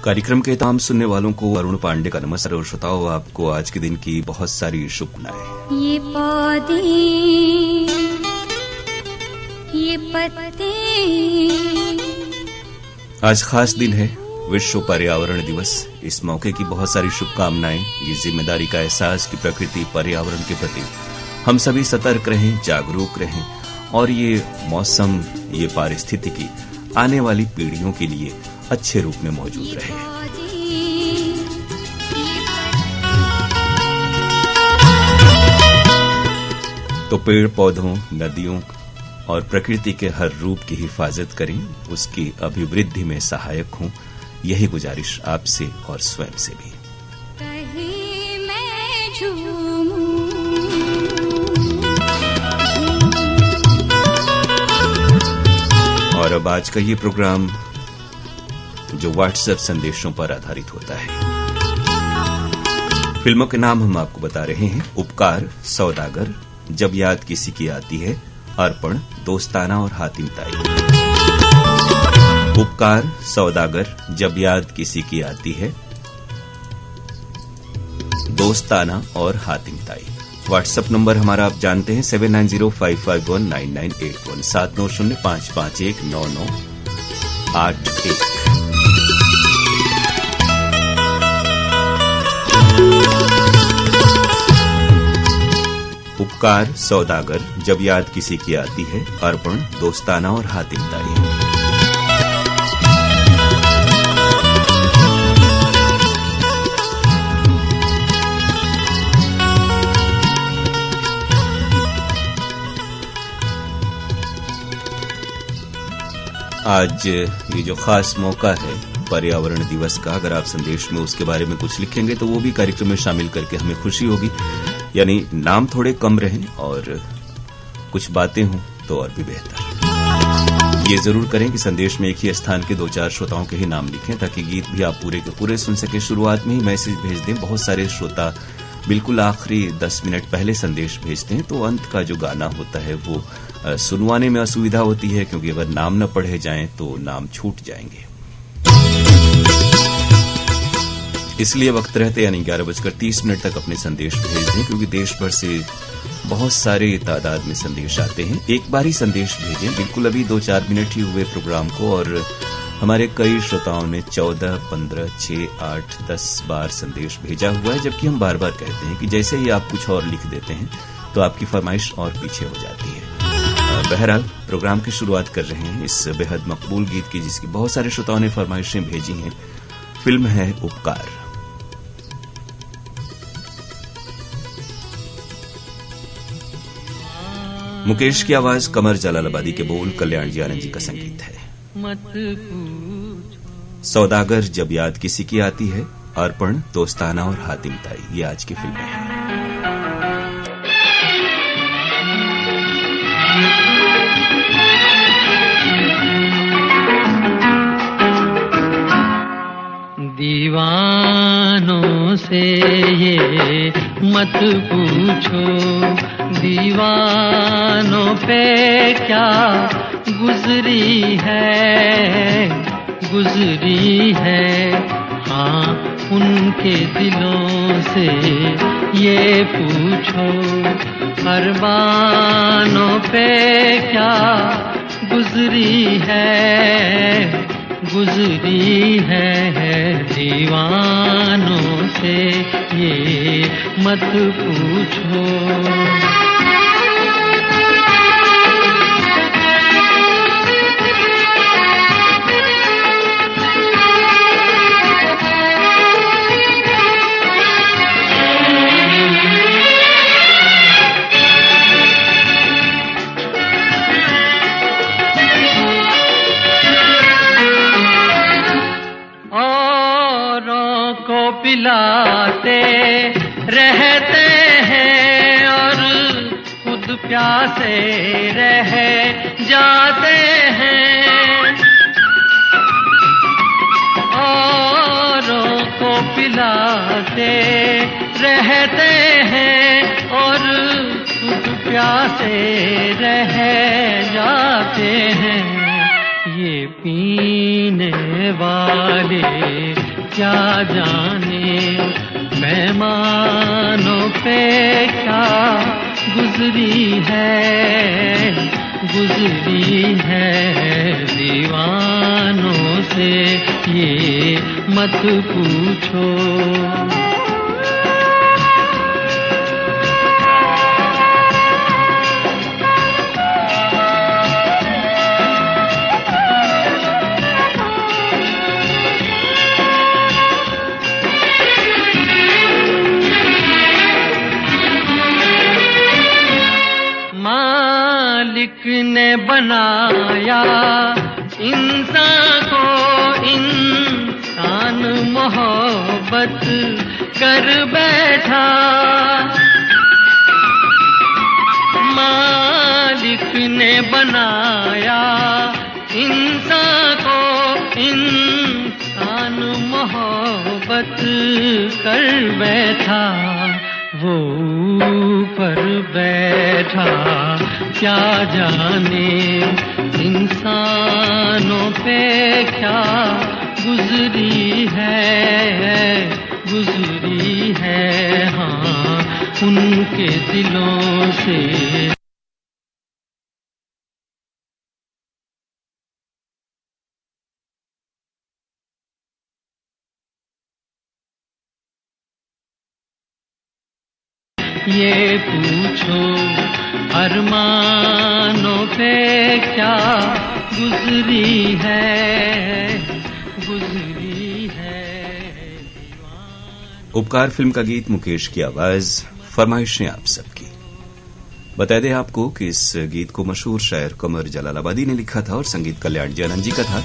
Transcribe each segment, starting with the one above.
कार्यक्रम के तमाम सुनने वालों को अरुण पांडे का नमस्कार और श्रोताओं आपको आज के दिन की बहुत सारी शुभकामनाएं। ये पौधे, ये पत्ते, आज खास दिन है, विश्व पर्यावरण दिवस। इस मौके की बहुत सारी शुभकामनाएं। ये जिम्मेदारी का एहसास कि प्रकृति पर्यावरण के प्रति हम सभी सतर्क रहें, जागरूक रहें और ये मौसम, ये पारिस्थितिकी आने वाली पीढ़ियों के लिए अच्छे रूप में मौजूद रहे। तो पेड़ पौधों, नदियों और प्रकृति के हर रूप की हिफाजत करें, उसकी अभिवृद्धि में सहायक हों, यही गुजारिश आपसे और स्वयं से भी। कहीं मैं झूमूं, और अब आज का ये प्रोग्राम जो व्हाट्सएप संदेशों पर आधारित होता है। फिल्मों के नाम हम आपको बता रहे हैं। उपकार, सौदागर, जब याद किसी की आती है, अर्पण, दोस्ताना और हातिम ताई। उपकार, सौदागर, जब याद किसी की आती है, दोस्ताना और हातिम ताई। व्हाट्सएप नंबर हमारा आप जानते हैं 7905519981 7905519981। उपकार, सौदागर, जब याद किसी की आती है, अर्पण, दोस्ताना और हातिम ताई। आज ये जो खास मौका है पर्यावरण दिवस का, अगर आप संदेश में उसके बारे में कुछ लिखेंगे तो वो भी कार्यक्रम में शामिल करके हमें खुशी होगी। यानी नाम थोड़े कम रहें और कुछ बातें हों तो और भी बेहतर। ये जरूर करें कि संदेश में एक ही स्थान के 2-4 श्रोताओं के ही नाम लिखें ताकि गीत भी आप पूरे के पूरे सुन सके। शुरुआत में ही मैसेज भेज दें। बहुत सारे श्रोता बिल्कुल आखिरी 10 मिनट पहले संदेश भेजते हैं, तो अंत का जो गाना होता है वो सुनवाने में असुविधा होती है, क्योंकि अगर नाम न पढ़े जाएं तो नाम छूट जाएंगे। इसलिए वक्त रहते यानी 11:30 तक अपने संदेश भेज दें, क्योंकि देश भर से बहुत सारे तादाद में संदेश आते हैं। एक बार ही संदेश भेजें, बिल्कुल अभी 2-4 मिनट ही हुए प्रोग्राम को और हमारे कई श्रोताओं ने 14, 15, 6, 8, 10 बार संदेश भेजा हुआ है, जबकि हम बार बार कहते हैं कि जैसे ही आप कुछ और लिख देते हैं तो आपकी फरमाइश और पीछे हो जाती है। बहरहाल प्रोग्राम की शुरुआत कर रहे हैं इस बेहद मकबूल गीत की, जिसकी बहुत सारे श्रोताओं ने फरमाइशें भेजी हैं। फिल्म है उपकार। मुकेश की आवाज, कमर जलालाबादी के बोल, कल्याण जी आनंद जी का संगीत है। सौदागर, जब याद किसी की आती है, अर्पण, दोस्ताना और हातिम ताई, ये आज की फिल्में हैं। दीवानों से ये मत पूछो, दीवानों पे क्या गुजरी है, हाँ उनके दिलों से ये पूछो, अरमानों पे क्या गुजरी है, दीवानों से ये मत पूछो। पिलाते रहते हैं और खुद प्यासे रह जाते हैं, औरों को पिलाते रहते हैं और खुद प्यासे रह जाते हैं। ये पीने वाले क्या जाने मेहमानों पे क्या गुजरी है दीवानों से ये मत पूछो। मालिक ने बनाया इंसान को, इंसान मोहब्बत कर बैठा। मालिक ने बनाया इंसान को, इंसान मोहब्बत कर बैठा। वो ऊपर बैठा क्या जाने इंसानों पे क्या गुजरी है हाँ उनके दिलों से। ये पूछो अरमानों पे क्या गुजरी है उपकार फिल्म का गीत, मुकेश की आवाज, फरमाइशें आप सबकी। बता दें आपको कि इस गीत को मशहूर शायर कमर जलालाबादी ने लिखा था और संगीत कल्याण जी आनंद जी का था।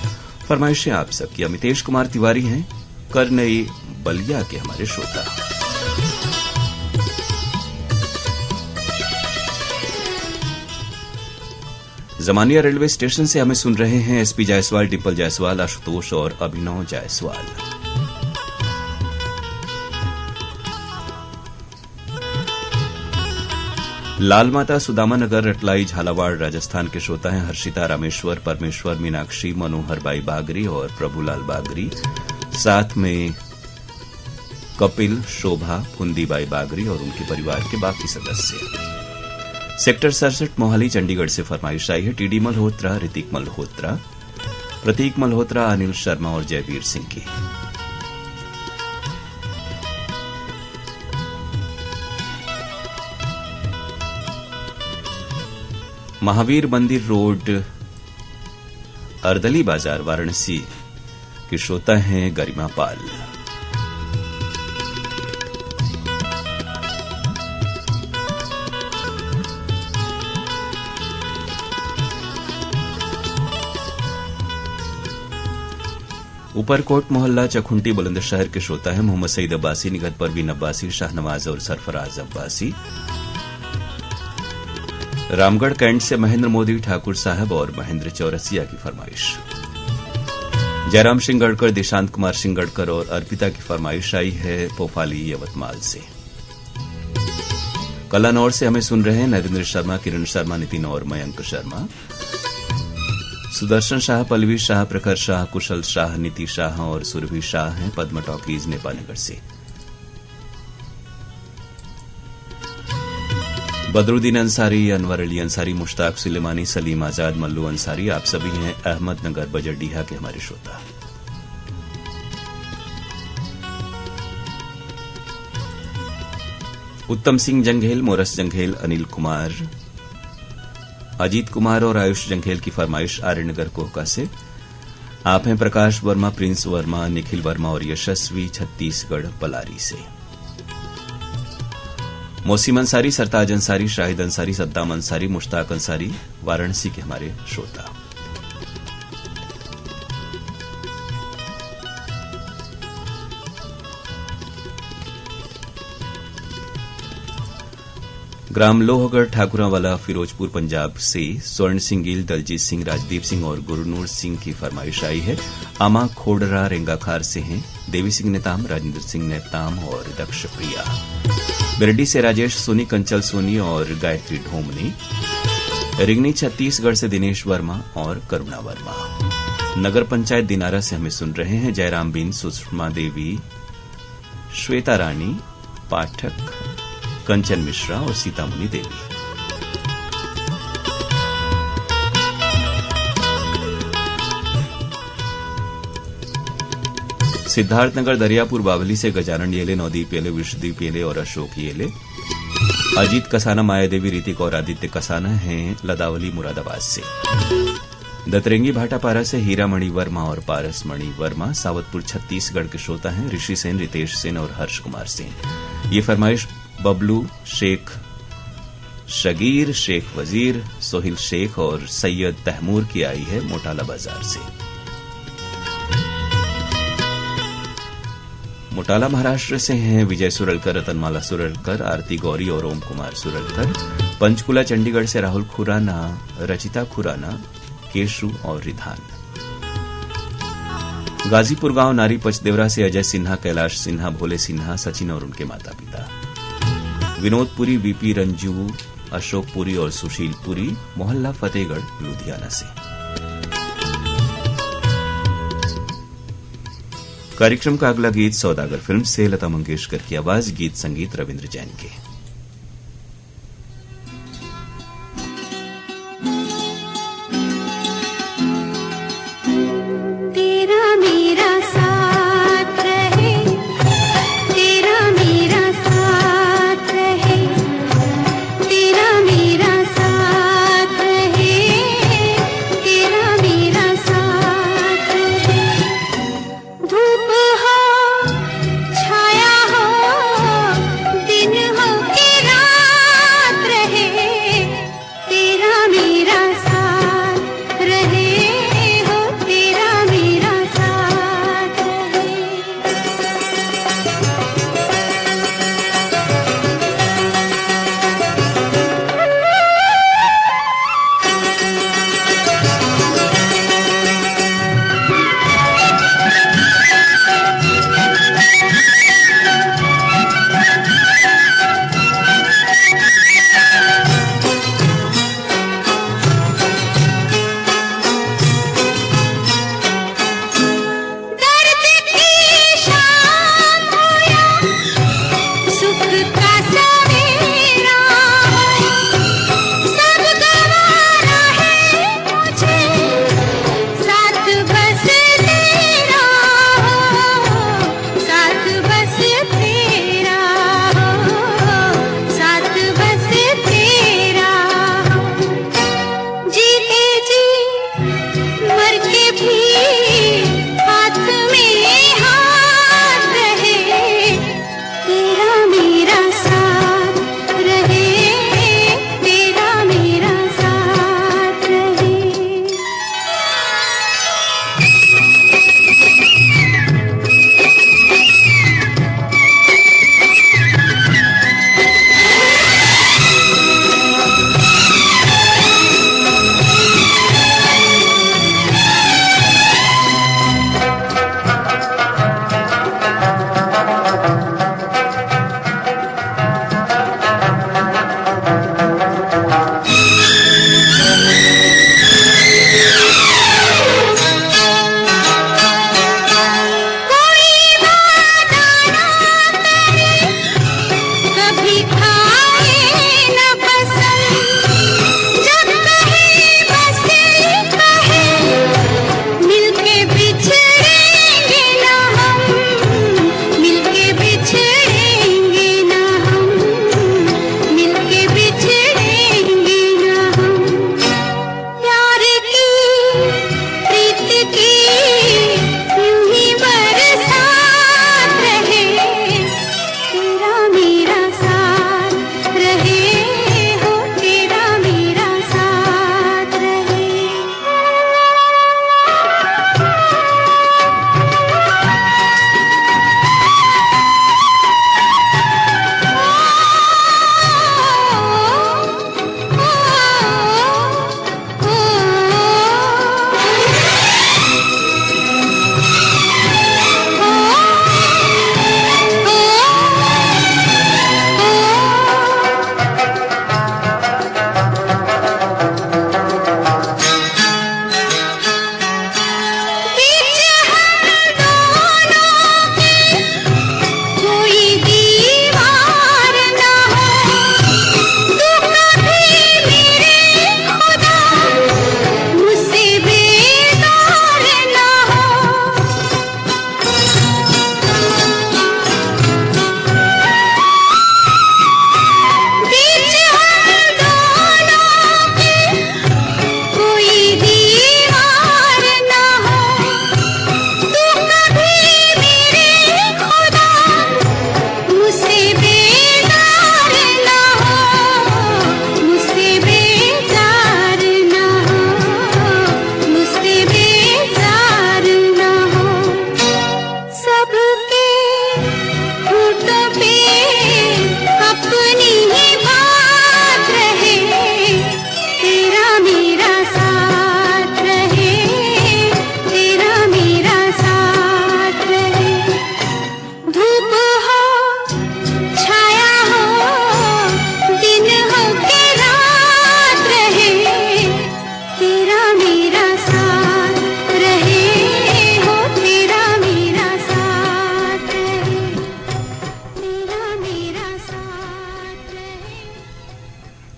फरमाइशें आप सबकी अमितेश कुमार तिवारी हैं, करनई बलिया के हमारे श्रोता। जमानिया रेलवे स्टेशन से हमें सुन रहे हैं एसपी जायसवाल, डिम्पल जायसवाल, आशुतोष और अभिनव जायसवाल। लाल माता सुदामा नगर, रटलाई, झालावाड़, राजस्थान के श्रोता हैं हर्षिता, रामेश्वर, परमेश्वर, मीनाक्षी, मनोहर बाई बागरी और प्रभुलाल बागरी। साथ में कपिल, शोभा, फुंदी बाई बागरी और उनके परिवार के बाकी सदस्य। सेक्टर 67 मोहाली, चंडीगढ़ से फरमाइश आई है टीडी मल्होत्रा, ऋतिक मल्होत्रा, प्रतीक मल्होत्रा, अनिल शर्मा और जयवीर सिंह की। महावीर मंदिर रोड, अर्दली बाजार, वाराणसी के श्रोता हैं गरिमा पाल। ऊपरकोट मोहल्ला, चखुंटी, बुलंदशहर के श्रोता हैं मोहम्मद सईद अब्बासी, निगत परवीन अब्बासी, शाहनवाज और सरफराज अब्बासी। रामगढ़ कैंट से महेंद्र मोदी, ठाकुर साहब और महेंद्र चौरसिया की फरमाइश। जयराम सिंह गढ़कर, दिशांत कुमार सिंह गढ़कर और अर्पिता की फरमाइश आई है पोफाली, यवतमाल से। कलानौर से हमें सुन रहे हैं नरेंद्र शर्मा, किरण शर्मा, नितिन और मयंक शर्मा। सुदर्शन शाह, पल्लवी शाह, प्रखर शाह, कुशल शाह, नीति शाह और सुरभि शाह हैं पद्म टॉकीज, नेपालनगर से। बदरुद्दीन अंसारी, अनवर अली अंसारी, मुश्ताक सुलेमानी, सलीम आजाद, मल्लू अंसारी, आप सभी हैं अहमदनगर बजरडीहा के हमारे श्रोता। उत्तम सिंह जंघेल, मोरस जंघेल, अनिल कुमार, अजीत कुमार और आयुष जंघेल की फरमाइश आर्यनगर कोहका से। आप हैं प्रकाश वर्मा, प्रिंस वर्मा, निखिल वर्मा और यशस्वी, छत्तीसगढ़ पलारी से। मोसीम अंसारी, सरताज अंसारी, शाहिद अंसारी, सद्दाम अंसारी, मुश्ताक अंसारी, वाराणसी के हमारे श्रोता। ग्राम लोहगढ़, ठाकुरावाला, फिरोजपुर, पंजाब से स्वर्ण सिंह गिल, दलजीत सिंह, राजदीप सिंह और गुरनूर सिंह की फरमाइश आई है। आमा खोडरा रेंगाखार से हैं देवी सिंह नेताम, राजेंद्र सिंह नेताम और दक्ष प्रिया। बिरडी से राजेश सोनी, कंचल सोनी और गायत्री ढोमनी। रिंगनी छत्तीसगढ़ से दिनेश वर्मा और करुणा वर्मा। नगर पंचायत दिनारा से हमें सुन रहे हैं जयराम बिन, सुषमा देवी, श्वेता रानी, पाठक, कंचन मिश्रा और सीतामुनि देवी। सिद्धार्थनगर दरियापुर बावली से गजानन येले, नवदीप येले, विश्वदीप येले और अशोक येले। अजीत कसाना, मायादेवी, ऋतिक और आदित्य कसाना हैं लदावली मुरादाबाद से। दतरेंगी भाटापारा से हीरामणि वर्मा और पारस मणि वर्मा सावतपुर छत्तीसगढ़ के श्रोता हैं। ऋषि सेन, रितेश सेन और हर्ष कुमार सेन। ये फरमाइश बबलू शेख, शगीर शेख वजीर, सोहिल शेख और सैयद तहमूर की आई है मोटाला बाजार से। मोटाला महाराष्ट्र से हैं विजय सुरलकर, रतनमाला सुरलकर, आरती गौरी और ओम कुमार सुरलकर। पंचकुला चंडीगढ़ से राहुल खुराना, रचिता खुराना, केशु और रिधान। गाजीपुर गांव नारी पचदेवरा से अजय सिन्हा, कैलाश सिन्हा, भोले सिन्हा, सचिन और उनके माता पिता। विनोदपुरी, वीपी रंजू, अशोकपुरी और सुशीलपुरी, मोहल्ला फतेहगढ़, लुधियाना से। कार्यक्रम का अगला गीत सौदागर फिल्म से लता मंगेशकर की आवाज, गीत संगीत रविंद्र जैन के। धूप हो, छाया हो, दिन हो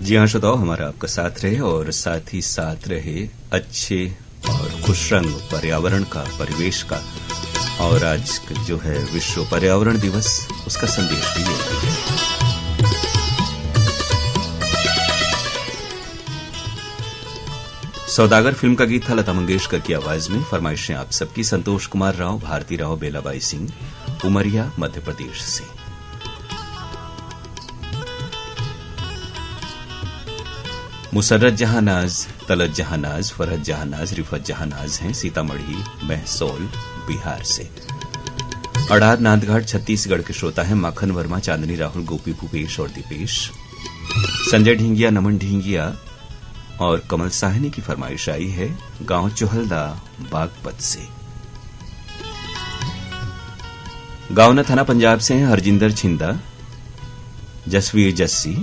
जी हाँ श्रोताओ, हमारा आपका साथ रहे और साथ ही साथ रहे अच्छे और खुश रंग पर्यावरण का, परिवेश का। और आज जो है विश्व पर्यावरण दिवस, उसका संदेश भी यही है। सौदागर फिल्म का गीत था लता मंगेशकर की आवाज में। फरमाइशें आप सबकी संतोष कुमार राव, भारती राव, बेलाबाई सिंह, उमरिया, मध्य प्रदेश से। मुसर्रत जहानाज, तलत जहानाज, फरहत जहानाज, रिफत जहानाज हैं सीतामढ़ी, महसौल, बिहार से। अड़ार नांदघाट छत्तीसगढ़ के श्रोता हैं माखन वर्मा, चांदनी राहुल, गोपी भूपेश और दीपेश। संजय ढींगिया, नमन ढींगिया और कमल साहनी की फरमाइश आई है गांव चोहलदा, बागपत से। गांवना थाना पंजाब से हैं हरजिंदर छिंदा, जसवीर जस्सी,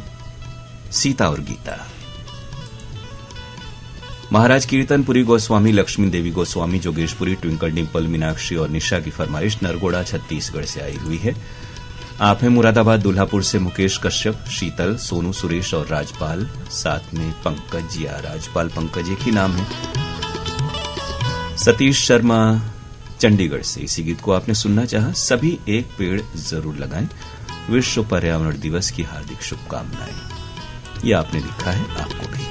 सीता और गीता। महाराज कीर्तनपुरी गोस्वामी, लक्ष्मी देवी गोस्वामी, जोगेशपुरी, ट्विंकल डिंपल, मीनाक्षी और निशा की फरमाइश नरगोड़ा छत्तीसगढ़ से आई हुई है। आप हैं मुरादाबाद दुल्हापुर से मुकेश कश्यप, शीतल, सोनू, सुरेश और राजपाल, साथ में पंकज या राजपाल पंकज एक ही नाम है। सतीश शर्मा चंडीगढ़ से इसी गीत को आपने सुनना चाहा। सभी एक पेड़ जरूर लगाएं, विश्व पर्यावरण दिवस की हार्दिक शुभकामनाएं। ये आपने लिखा है आपको भी।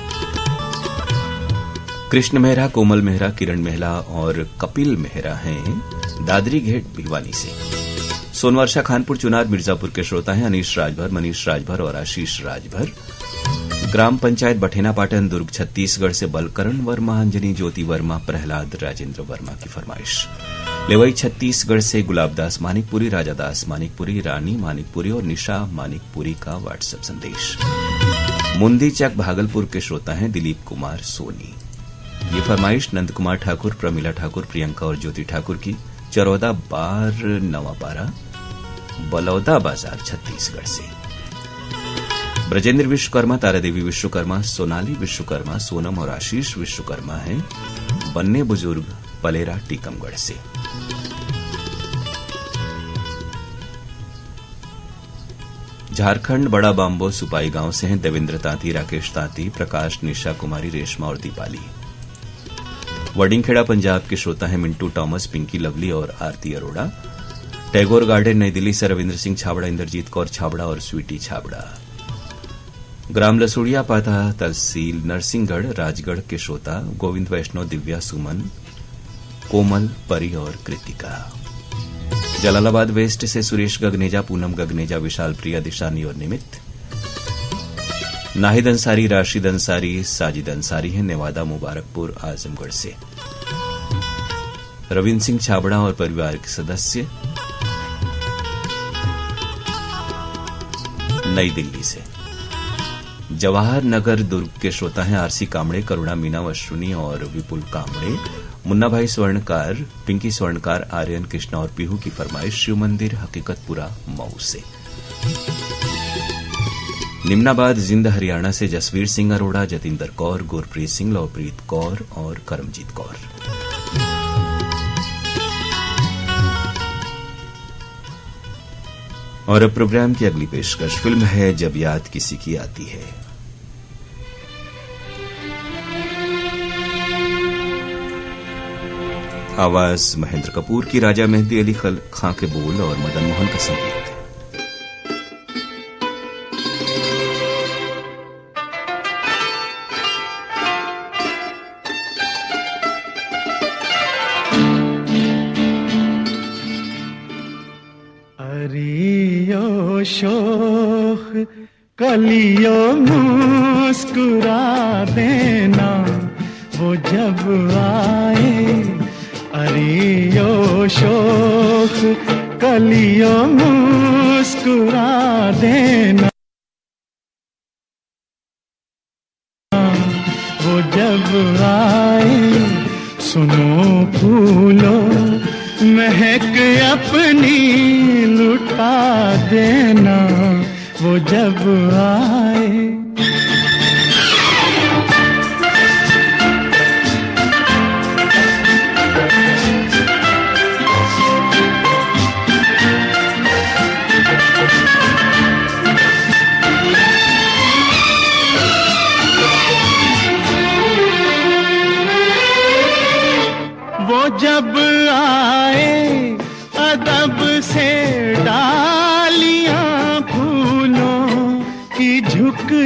कृष्ण मेहरा, कोमल मेहरा, किरण मेहरा और कपिल मेहरा हैं दादरी घेट भिवानी से। सोनवर्षा खानपुर चुनार मिर्जापुर के श्रोता हैं अनीश राजभर, मनीष राजभर और आशीष राजभर। ग्राम पंचायत बठेना पाटन, दुर्ग छत्तीसगढ़ से बलकरण वर्मा, अंजनी ज्योति वर्मा, प्रहलाद राजेंद्र वर्मा की फरमाइश। लेवई छत्तीसगढ़ से गुलाबदास मानिकपुरी, राजादास मानिकपुरी, रानी मानिकपुरी और निशा मानिकपुरी का व्हाट्सएप संदेश। मुंदी चक भागलपुर के श्रोता हैं दिलीप कुमार सोनी। ये फरमाइश नंद कुमार ठाकुर, प्रमिला ठाकुर, प्रियंका और ज्योति ठाकुर की, चरौदा बार नवापारा, बलौदा बाजार छत्तीसगढ़ से। ब्रजेंद्र विश्वकर्मा, तारादेवी विश्वकर्मा, सोनाली विश्वकर्मा, सोनम और आशीष विश्वकर्मा हैं बन्ने बुजुर्ग, पलेरा, टीकमगढ़ से। झारखंड बड़ा बाम्बो सुपाई गांव से हैं देवेंद्र तांती, राकेश तांती, प्रकाश, निशा कुमारी, रेशमा और दीपाली। वडिंगखेड़ा पंजाब के श्रोता हैं मिंटू टॉमस, पिंकी लवली और आरती अरोड़ा। टैगोर गार्डन नई दिल्ली से रविंद्र सिंह छाबड़ा, इंद्रजीत कौर छाबड़ा और स्वीटी छाबड़ा। ग्राम लसुड़िया पाता, तहसील नरसिंहगढ़, राजगढ़ के श्रोता गोविंद वैष्णव, दिव्या, सुमन, कोमल, परी और कृतिका। जलालाबाद वेस्ट से सुरेश गगनेजा, पूनम गगनेजा, विशाल प्रिया, दिशानी और निमित। नाहिद अंसारी, राशिद अंसारी, साजिद अंसारी हैं नेवादा मुबारकपुर, आजमगढ़ से। रविंद्र सिंह छाबड़ा और परिवार के सदस्य नई दिल्ली से। जवाहर नगर दुर्ग के श्रोता हैं आरसी कामड़े, करुणा, मीना, अश्विनी और विपुल कामड़े। मुन्ना भाई स्वर्णकार, पिंकी स्वर्णकार, आर्यन, कृष्णा और पीहू की फरमाइश शिव मंदिर हकीकतपुरा मऊ से। निम्नाबाद जिंद हरियाणा से जसवीर सिंह अरोड़ा, जतिंदर कौर, गुरप्रीत सिंह, लवप्रीत कौर और करमजीत कौर। और अब प्रोग्राम की अगली पेशकश फिल्म है जब याद किसी की आती है। आवाज महेंद्र कपूर की, राजा मेहंदी अली खां के बोल और मदन मोहन का संगीत। शोख कलियों मुस्कुरा देना वो जब आए। अरे यो शोख कलियों मुस्कुरा देना वो जब आए। सुनो फूलों महक अपनी लुटा देना वो जब आए।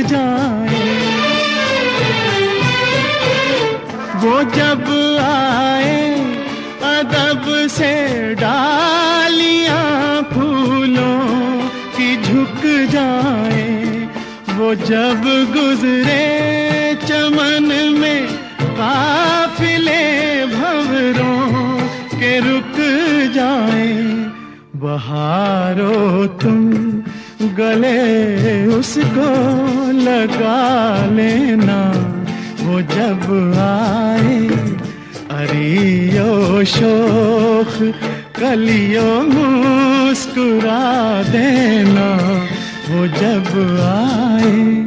जाए। वो जब आए अदब से डालियां फूलों की झुक जाए। वो जब गुजरे चमन में काफिले भंवरों के रुक जाए। बहारो तुम गले उसको लगा लेना। वो जब आए अरियो शोख कलियों मुस्कुरा देना। वो जब आए।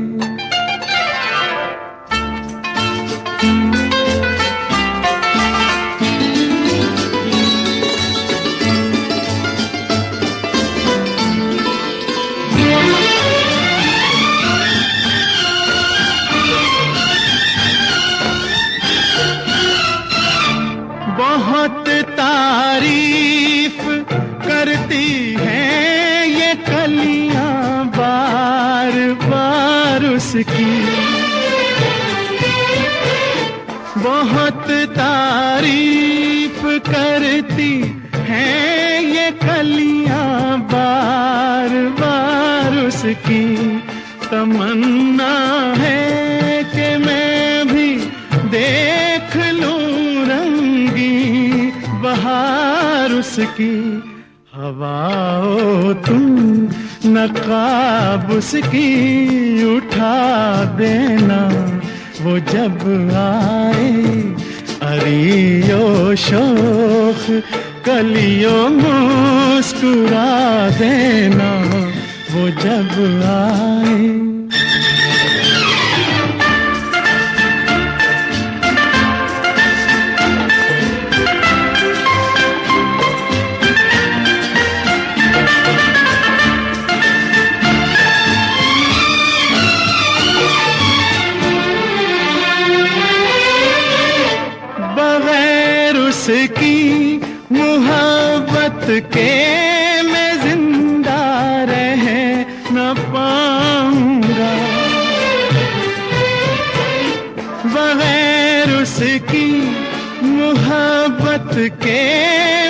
बहुत तारीफ करती हैं ये कलियां बार बार उसकी। बहुत तारीफ करती हैं ये कलियां बार बार उसकी। तमन्ना है कि मैं भी देख लूं रंगी बहार उसकी। हवाओ तुम नकाब उसकी उठा देना। वो जब आए अरियो शोख कलियों मुस्कुरा देना। वो जब आए। उसकी मोहब्बत के मैं जिंदा रह न पाऊंगा। बगैर उसकी मोहब्बत के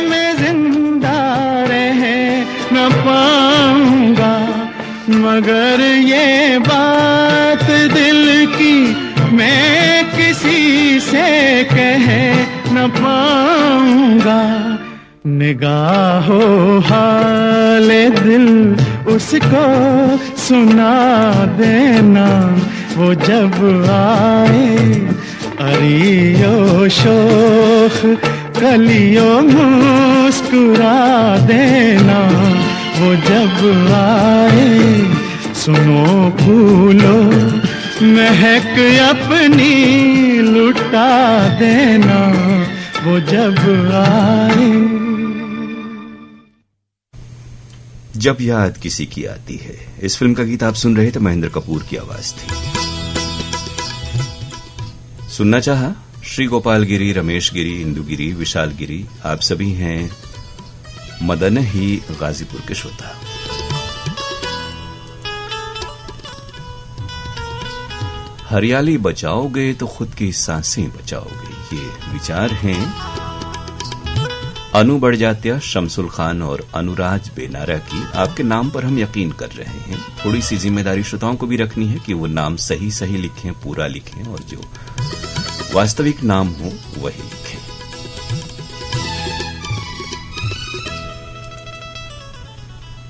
मैं जिंदा रह न पाऊंगा। मगर ये बात दिल की मैं किसी से कह न पाऊंगा। निगाहो हाले दिल उसको सुना देना। वो जब आए अरियो शोख कलियों मुस्कुरा देना। वो जब आए सुनो फूलो महक अपनी लुटा देना। वो जब आए। जब याद किसी की आती है, इस फिल्म का गीत आप सुन रहे थे, महेंद्र कपूर की आवाज थी। सुनना चाहा श्री गोपाल गिरी, रमेश गिरी, इंदु गिरी, विशाल गिरी, आप सभी हैं मदन ही गाजीपुर के श्रोता। हरियाली बचाओगे तो खुद की सांसें बचाओगे, ये विचार हैं अनु बड़जात्या, शमसुल खान और अनुराज बेनारा की। आपके नाम पर हम यकीन कर रहे हैं। थोड़ी सी जिम्मेदारी श्रोताओं को भी रखनी है कि वो नाम सही सही लिखें, पूरा लिखें और जो वास्तविक नाम हो वही लिखें।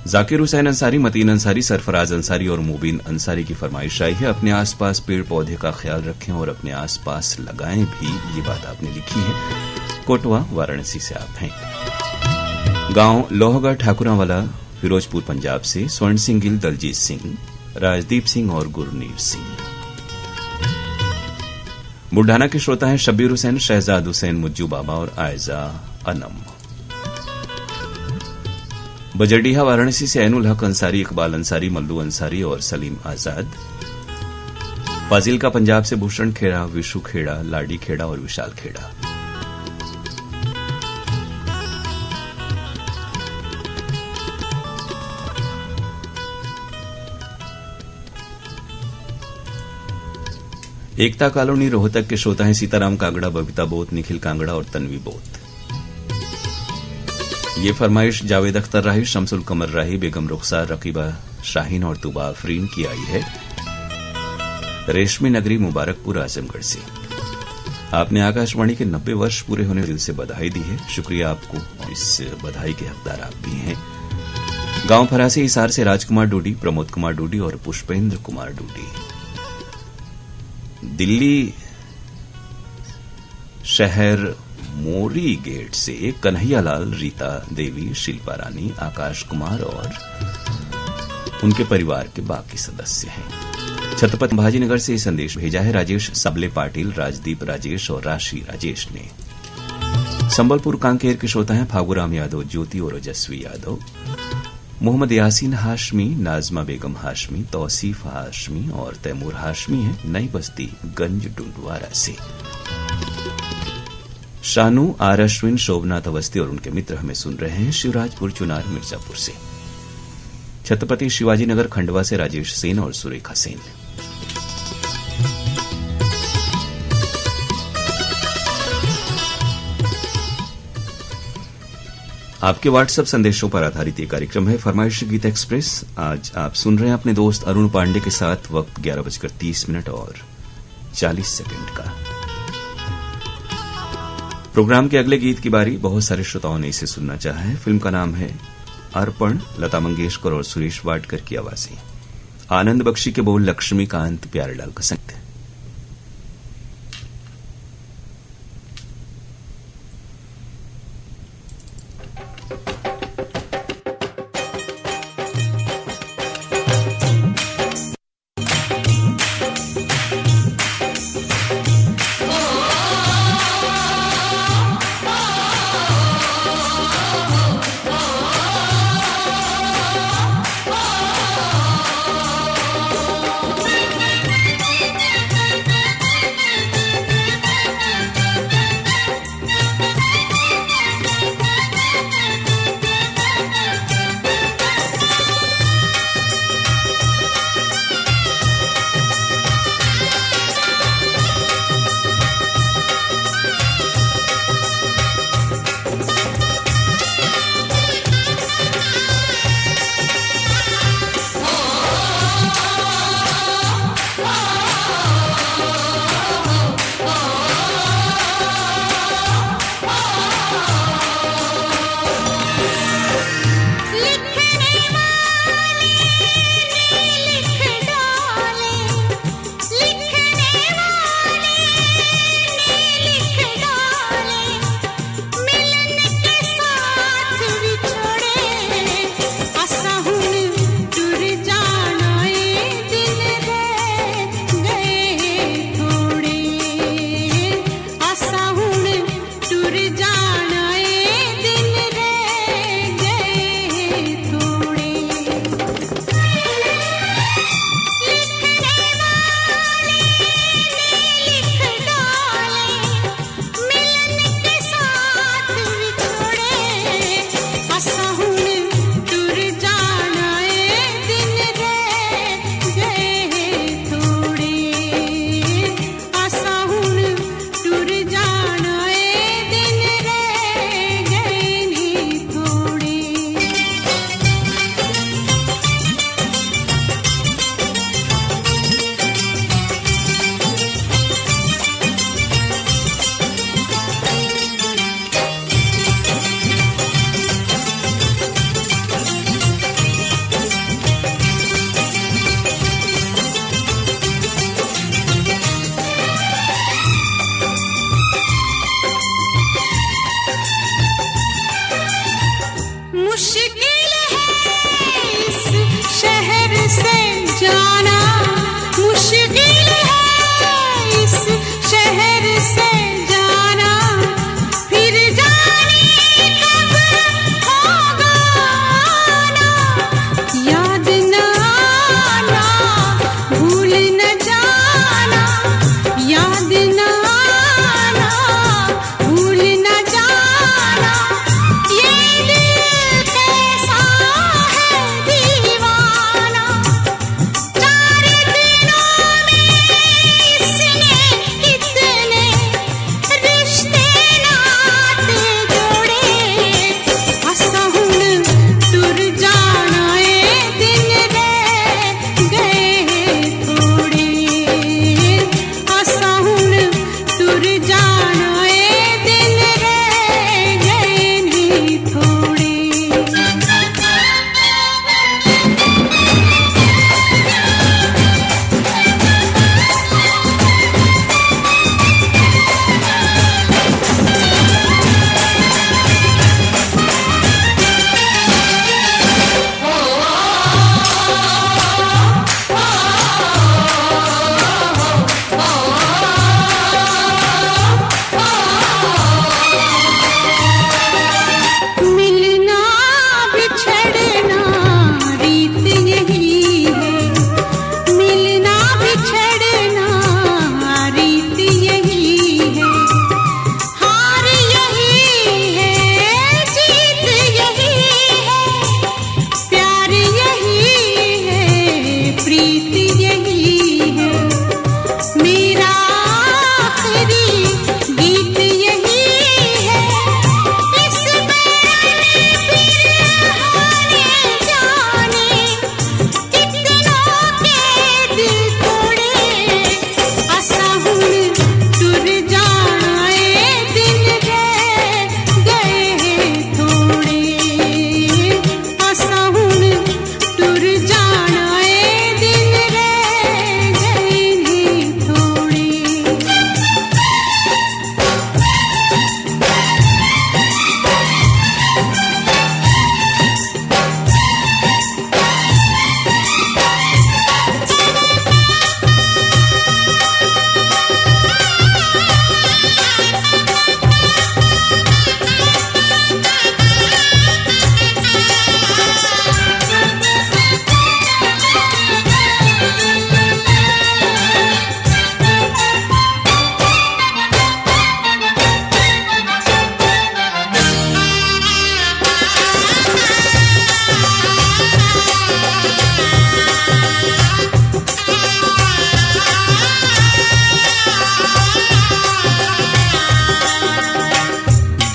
जाकिर हुसैन अंसारी, मतीन अंसारी, सरफराज अंसारी और मुबीन अंसारी की फरमाइश आई है। अपने आसपास पेड़ पौधे का ख्याल रखें और अपने आसपास लगाएं भी, ये बात आपने लिखी है। कोटवा, वाराणसी से आप हैं। गांव लोहगढ़, ठाकुरावाला, फिरोजपुर, पंजाब से स्वर्ण सिंह गिल, दलजीत सिंह, राजदीप सिंह और गुरनीर सिंह। बुढ़ाना के श्रोता हैं शब्बीर हुसैन, शहजाद हुसैन, मुज्जू बाबा और आयजा अनम। बजरडीहा, वाराणसी से ऐनुल हक अंसारी, इकबाल अंसारी, मल्लू अंसारी और सलीम आजाद। फाजिलका, पंजाब से भूषण खेड़ा, विशु खेड़ा, लाडी खेड़ा और विशाल खेड़ा। एकता कॉलोनी रोहतक के श्रोता हैं सीताराम कांगड़ा, बबीता बोत, निखिल कांगड़ा और तन्वी बोत। ये फरमाइश जावेद अख्तर राही, शमसुल कमर राही, बेगम रुखसार, रकीबा शाहीन और तुबा अफरीन की आई है रेशमी नगरी मुबारकपुर आजमगढ़ से। आपने आकाशवाणी के 90 वर्ष पूरे होने दिल से बधाई दी है। शुक्रिया आपको, इस बधाई के हकदार आप भी हैं। गांव फरासे हिसार से राजकुमार डूडी, प्रमोद कुमार डूडी और पुष्पेंद्र कुमार डूडी। दिल्ली शहर मोरी गेट से कन्हैयालाल, रीता देवी, शिल्पा रानी, आकाश कुमार और उनके परिवार के बाकी सदस्य हैं। छत्रपति संभाजीनगर से संदेश भेजा है राजेश सबले पाटिल, राजदीप राजेश और राशि राजेश ने। संबलपुर कांकेर के श्रोता हैं फागुराम यादव, ज्योति और ओजस्वी यादव, मोहम्मद यासीन हाशमी, नाजमा बेगम हाशमी, तौसीफ हाशमी और तैमूर हाशमी हैं नई बस्ती गंज डुंडवारा से। शानू, आर अश्विन, शोभनाथ अवस्थी और उनके मित्र हमें सुन रहे हैं शिवराजपुर चुनार मिर्जापुर से। छत्रपति शिवाजीनगर खंडवा से राजेश सेन और सुरेखा सेन। आपके व्हाट्सएप संदेशों पर आधारित ये कार्यक्रम है फरमाइश गीत एक्सप्रेस। आज आप सुन रहे हैं अपने दोस्त अरुण पांडे के साथ। वक्त 11:30 और 40 सेकंड का। प्रोग्राम के अगले गीत की बारी बहुत सारे श्रोताओं ने इसे सुनना चाहा है। फिल्म का नाम है अर्पण, लता मंगेशकर और सुरेश वाडकर की आवाजें, आनंद बख्शी के बोल, लक्ष्मीकांत प्यारेलाल का संगीत।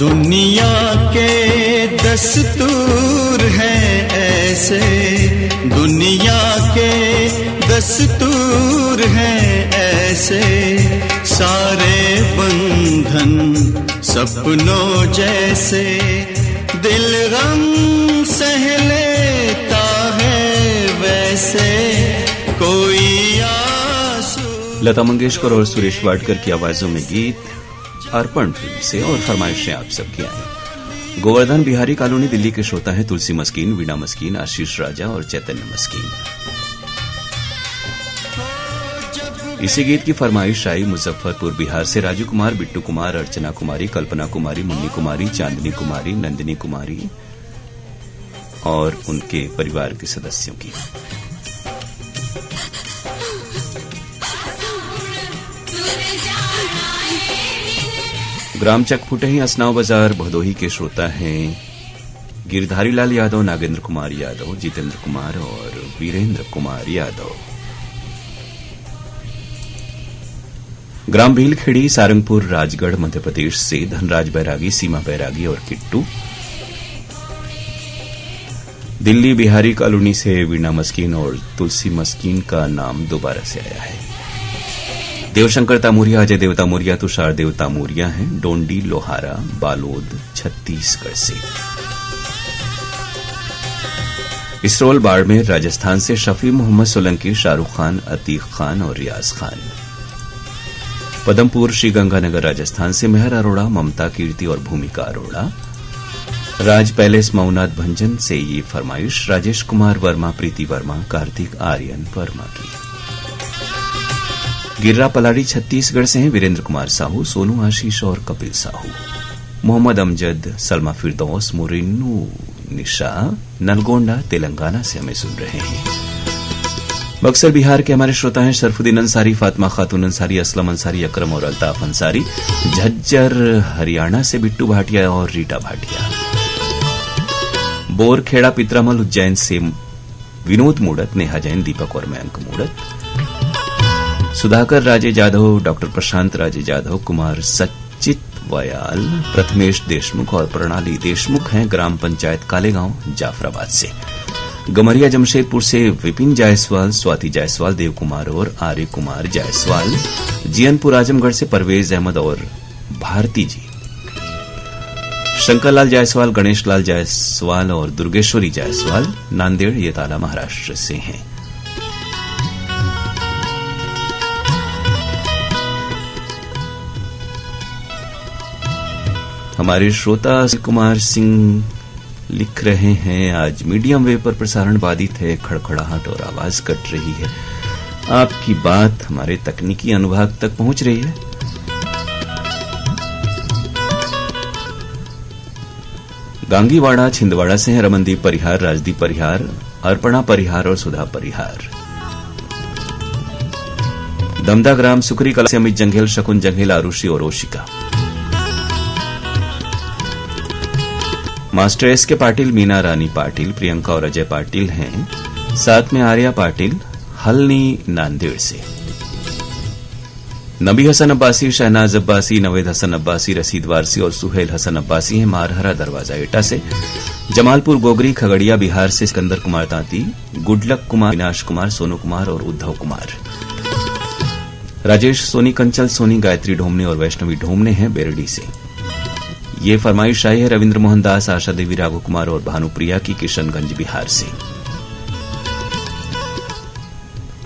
दुनिया के दस्तूर हैं ऐसे, दुनिया के दस्तूर हैं ऐसे, सारे बंधन सपनों जैसे, दिल गम सह लेता है वैसे, कोई आंसू। लता मंगेशकर और सुरेश वाडकर की आवाजों में गीत अर्पण फिल्म से, और फरमाइशें आप सबकी आई। गोवर्धन बिहारी कॉलोनी दिल्ली के श्रोता हैं तुलसी मस्कीन, वीणा मस्कीन, आशीष राजा और चैतन्य मस्कीन। इसी गीत की फरमाइश आई मुजफ्फरपुर बिहार से राजू कुमार, बिट्टू कुमार, अर्चना कुमारी, कल्पना कुमारी, मुन्नी कुमारी, चांदनी कुमारी, नंदिनी कुमारी और उनके परिवार के सदस्यों की। ग्राम चकफुटही असनाव बाजार भदोही के श्रोता हैं गिरधारी लाल यादव, नागेंद्र कुमार यादव, जितेंद्र कुमार और वीरेंद्र कुमार यादव। ग्राम भीलखेड़ी सारंगपुर राजगढ़ मध्य प्रदेश से धनराज बैरागी, सीमा बैरागी और किट्टू। दिल्ली बिहारी कॉलोनी से वीणा मस्कीन और तुलसी मस्कीन का नाम दोबारा से आया है। देवशंकर तामुरिया, अजय देव तामुरिया, तुषार देव तामुरिया हैं डोंडी लोहारा बालोद छत्तीसगढ़ से। इसरोल बाड़मेर राजस्थान से शफी मोहम्मद सोलंकी, शाहरुख खान, अतीक खान और रियाज खान। पदमपुर श्रीगंगानगर राजस्थान से मेहर अरोड़ा, ममता कीर्ति और भूमिका अरोड़ा। राज पैलेस मऊनाथ भंजन से ये फरमाइश राजेश कुमार वर्मा, प्रीति वर्मा, कार्तिक आर्यन वर्मा की। गिर्रा पलाड़ी छत्तीसगढ़ से हैं वीरेंद्र कुमार साहू, सोनू आशीष और कपिल साहू। मोहम्मद अमजद, सलमा फिरदौस, मुरिन्नू निशा नलगोंडा तेलंगाना से हमें सुन रहे हैं। बक्सर बिहार के हमारे श्रोता हैं शरफुद्दीन अंसारी, फातिमा खातून अंसारी, असलम अंसारी, अकरम और अल्ताफ अंसारी। झज्जर हरियाणा से बिट्टू भाटिया और रीटा भाटिया। बोरखेड़ा पित्रामल उज्जैन से विनोद मूड़त, नेहा जैन, दीपक और मयंक मूड़त। सुधाकर राजे जाधव, डॉक्टर प्रशांत राजे जाधव, कुमार सच्चित वयाल, प्रथमेश देशमुख और प्रणाली देशमुख हैं ग्राम पंचायत कालेगांव जाफराबाद से। गमरिया जमशेदपुर से विपिन जायसवाल, स्वाति जायसवाल, देव कुमार और आर्य कुमार जायसवाल। जियनपुर आजमगढ़ से परवेज अहमद और भारती जी। शंकरलाल जायसवाल, गणेश लाल जायसवाल और दुर्गेश्वरी जायसवाल नांदेड़ ये ताला महाराष्ट्र से हैं। हमारे श्रोता कुमार सिंह लिख रहे हैं आज मीडियम वेव पर प्रसारण बाधित है, खड़खड़ाहट और आवाज कट रही है। आपकी बात हमारे तकनीकी अनुभाग तक पहुंच रही है। गांगीवाड़ा छिंदवाड़ा से हैं रमनदीप परिहार, राजदीप परिहार, अर्पणा परिहार और सुधा परिहार। दमदा ग्राम सुकरी कला से अमित जंघेल, शकुन जंघेल, आरुषि और ओशिका। मास्टर एस के पाटिल, मीना रानी पाटिल, प्रियंका और अजय पाटिल हैं, साथ में आर्या पाटिल हल्नी नांदेड़ से। नबी हसन अब्बासी, शहनाज अब्बासी, नवेद हसन अब्बासी, रसीद वारसी और सुहेल हसन अब्बासी हैं मारहरा दरवाजा एटा से। जमालपुर गोगरी खगड़िया बिहार से सिकंदर कुमार तांती, गुडलक कुमार, विनाश कुमार, सोनू कुमार और उद्धव कुमार। राजेश सोनी कंचल सोनी, गायत्री ढोमने और वैष्णवी ढोमने हैं बेरडी से। ये फरमाइश आई है रविंद्र मोहन दास, आशा देवी, राघव कुमार और भानुप्रिया की किशनगंज बिहार से।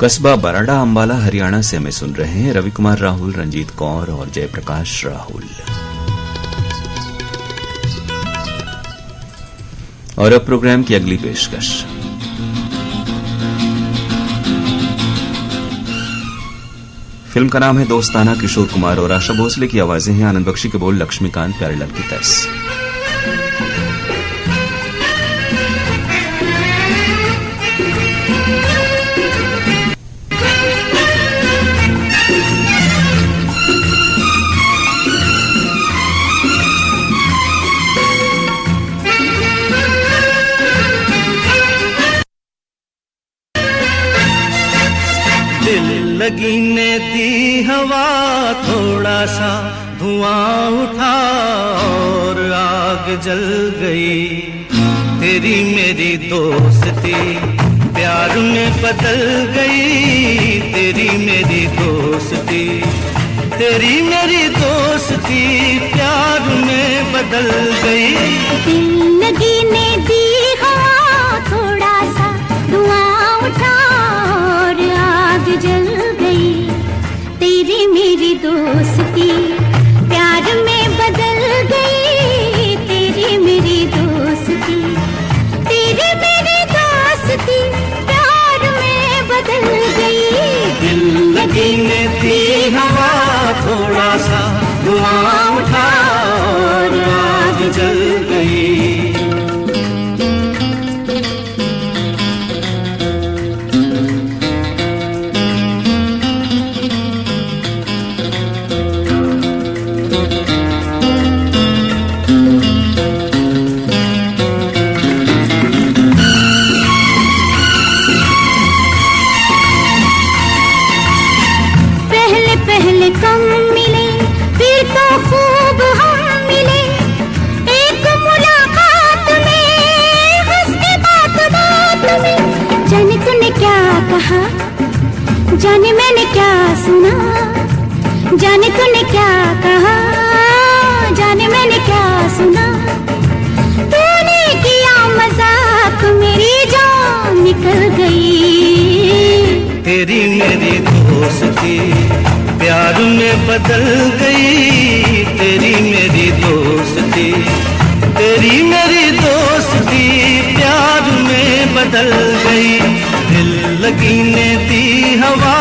कस्बा बराडा अंबाला हरियाणा से हमें सुन रहे हैं रवि कुमार राहुल, रंजीत कौर और जयप्रकाश राहुल। और अब प्रोग्राम की अगली पेशकश। फिल्म का नाम है दोस्ताना, किशोर कुमार और आशा भोसले की आवाजें हैं, आनंद बख्शी के बोल, लक्ष्मीकांत प्यारेलाल की तर्ज। लगी ने दी हवा थोड़ा सा धुआं उठा और आग जल गई। तेरी मेरी दोस्ती प्यार में बदल गई। तेरी मेरी दोस्ती, तेरी मेरी दोस्ती प्यार में बदल गई। दिल लगी ने दी हवा, थोड़ा सा धुआं उठा और आग जल गई। तेरी मेरी दोस्ती प्यार में बदल गई। तेरी मेरी दोस्ती, तेरी मेरी दोस्ती प्यार में बदल गई। दिल लगी ने दी हवा, थोड़ा सा धुआं उठा और आग जल गई। पहले कम मिले, फिर तो खूब हम मिले। एक मुलाकात में, उसके बात बात में। जाने तूने क्या कहा, जाने मैंने क्या सुना। जाने तूने क्या कहा, जाने मैंने क्या सुना। तूने किया मजाक, मेरी जान निकल गई। तेरी मेरी दोस्ती प्यार में बदल गई। तेरी मेरी दोस्ती, तेरी मेरी दोस्ती प्यार में बदल गई। दिल लगी ने दी हवा,